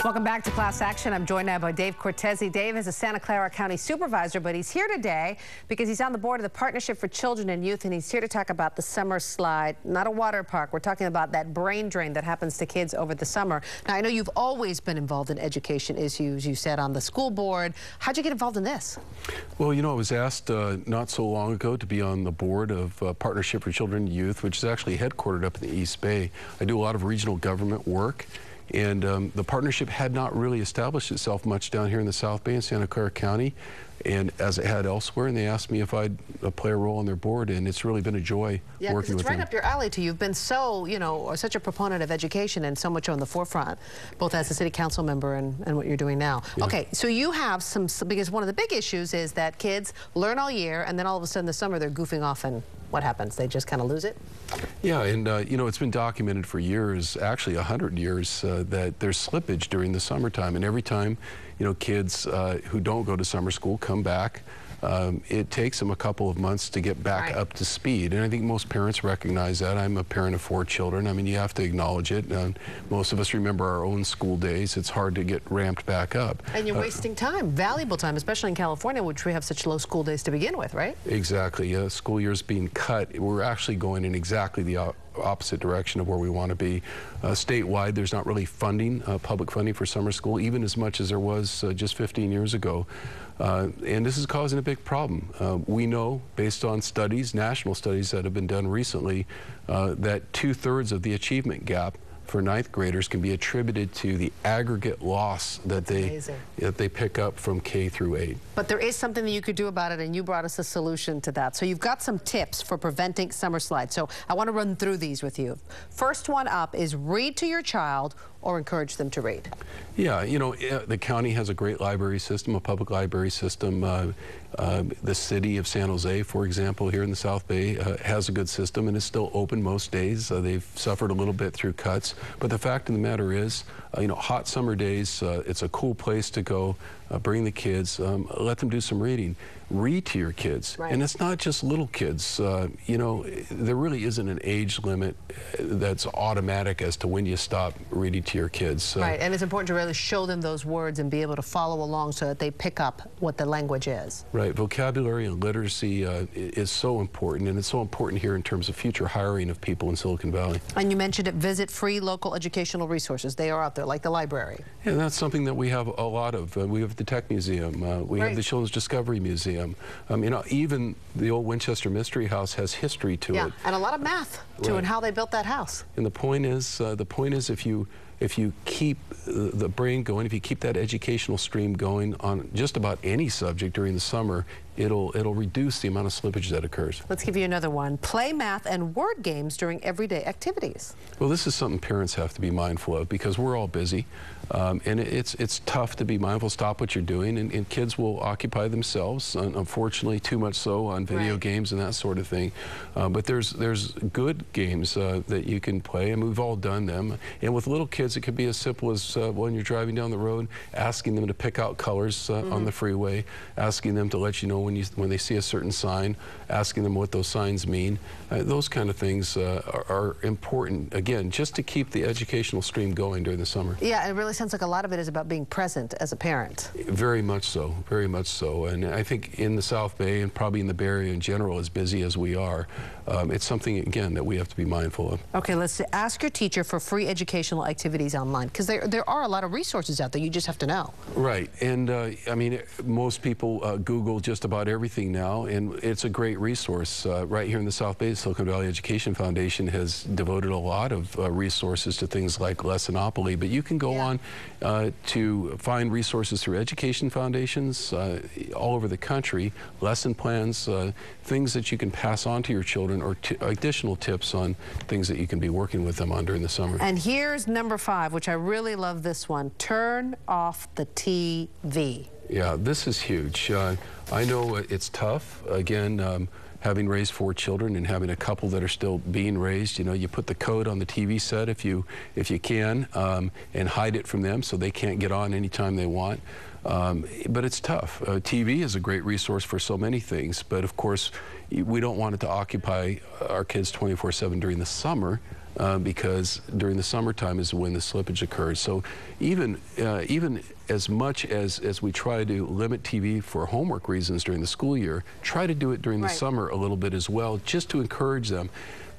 Welcome back to Class Action. I'm joined now by Dave Cortese. Dave is a Santa Clara County supervisor, but he's here today because he's on the board of the Partnership for Children and Youth, and he's here to talk about the summer slide, not a water park. We're talking about that brain drain that happens to kids over the summer. Now, I know you've always been involved in education issues. You said on the school board. How'd you get involved in this? Well, you know, I was asked not so long ago to be on the board of Partnership for Children and Youth, which is actually headquartered up in the East Bay. I do a lot of regional government work. And the partnership had not really established itself much down here in the South Bay in Santa Clara County, and as it had elsewhere, and they asked me if I'd play a role on their board, and it's really been a joy working with them. It's right up your alley too. You've been so, you know, such a proponent of education and so much on the forefront, both as a city council member and what you're doing now. Yeah. Okay, so you have some, because one of the big issues is that kids learn all year, and then all of a sudden this summer they're goofing off, and what happens? They just kind of lose it? Yeah, and you know, it's been documented for years, actually 100 years, that there's slippage during the summertime, and every time, you know, kids who don't go to summer school come back, it takes them a couple of months to get back up to speed, and I think most parents recognize that. I'm a parent of 4 children. I mean, you have to acknowledge it. Most of us remember our own school days. It's hard to get ramped back up. And you're wasting time, valuable time, especially in California, which we have such low school days to begin with, right? Exactly. School year's being cut. We're actually going in exactly the opposite direction of where we want to be. Statewide, there's not really funding, public funding for summer school, even as much as there was just 15 years ago. And this is causing a big problem. We know, based on studies, national studies that have been done recently, that 2/3 of the achievement gap for 9th graders can be attributed to the aggregate loss that they pick up from K through 8. But there is something that you could do about it, and you brought us a solution to that. So you've got some tips for preventing summer slide. So I want to run through these with you. First one up is read to your child or encourage them to read. Yeah, you know, the county has a great library system, a public library system. The city of San Jose, for example, here in the South Bay, has a good system and is still open most days. They've suffered a little bit through cuts, but the fact of the matter is, you know, hot summer days, it's a cool place to go. Bring the kids, let them do some reading. Read to your kids. Right. And it's not just little kids. You know, there really isn't an age limit that's automatic as to when you stop reading to your kids. Right, and it's important to really show them those words and be able to follow along so that they pick up what the language is. Right, vocabulary and literacy is so important, and it's so important here in terms of future hiring of people in Silicon Valley. And you mentioned it, visit free local educational resources. They are out there, like the library. Yeah, that's something that we have a lot of. We have the Tech Museum, we have the Children's Discovery Museum. You know, even the old Winchester Mystery House has history to it. Yeah, and a lot of math too, and how they built that house. And the point is if you keep the brain going, if you keep that educational stream going on just about any subject during the summer, it'll reduce the amount of slippage that occurs. Let's give you another one. Play math and word games during everyday activities. Well, this is something parents have to be mindful of because we're all busy, and it's tough to be mindful. Stop what you're doing, and kids will occupy themselves, unfortunately, too much so on video games and that sort of thing. But there's good games that you can play, and we've all done them. And with little kids, it could be as simple as when you're driving down the road, asking them to pick out colors on the freeway, asking them to let you know when they see a certain sign, asking them what those signs mean. Those kind of things are important, again, just to keep the educational stream going during the summer. Yeah, it really sounds like a lot of it is about being present as a parent. Very much so, very much so. And I think in the South Bay and probably in the Bay Area in general, as busy as we are, it's something, again, that we have to be mindful of. Okay, let's ask your teacher for free educational activities online, because there are a lot of resources out there. You just have to know. Right, and I mean, most people Google just about everything now, and it's a great resource. Right here in the South Bay, the Silicon Valley Education Foundation has devoted a lot of resources to things like Lessonopoly, but you can go on to find resources through education foundations all over the country, lesson plans, things that you can pass on to your children, or additional tips on things that you can be working with them on during the summer. And here's number 5, which I really love this one. Turn off the TV. Yeah, this is huge. I know it's tough. Again, having raised 4 children and having a couple that are still being raised, you know, you put the code on the TV set if you can, and hide it from them so they can't get on anytime they want. But it's tough. TV is a great resource for so many things, but of course we don't want it to occupy our kids 24/7 during the summer. because during the summertime is when the slippage occurs. So even as much as we try to limit TV for homework reasons during the school year, try to do it during the summer a little bit as well, just to encourage them.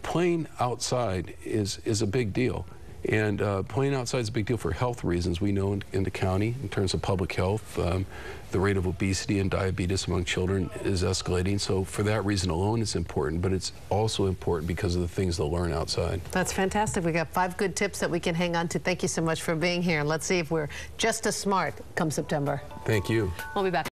Playing outside is a big deal. And playing outside is a big deal for health reasons. We know in the county, in terms of public health, the rate of obesity and diabetes among children is escalating. So for that reason alone, it's important, but it's also important because of the things they'll learn outside. That's fantastic. We got 5 good tips that we can hang on to. Thank you so much for being here. And let's see if we're just as smart come September. Thank you. We'll be back.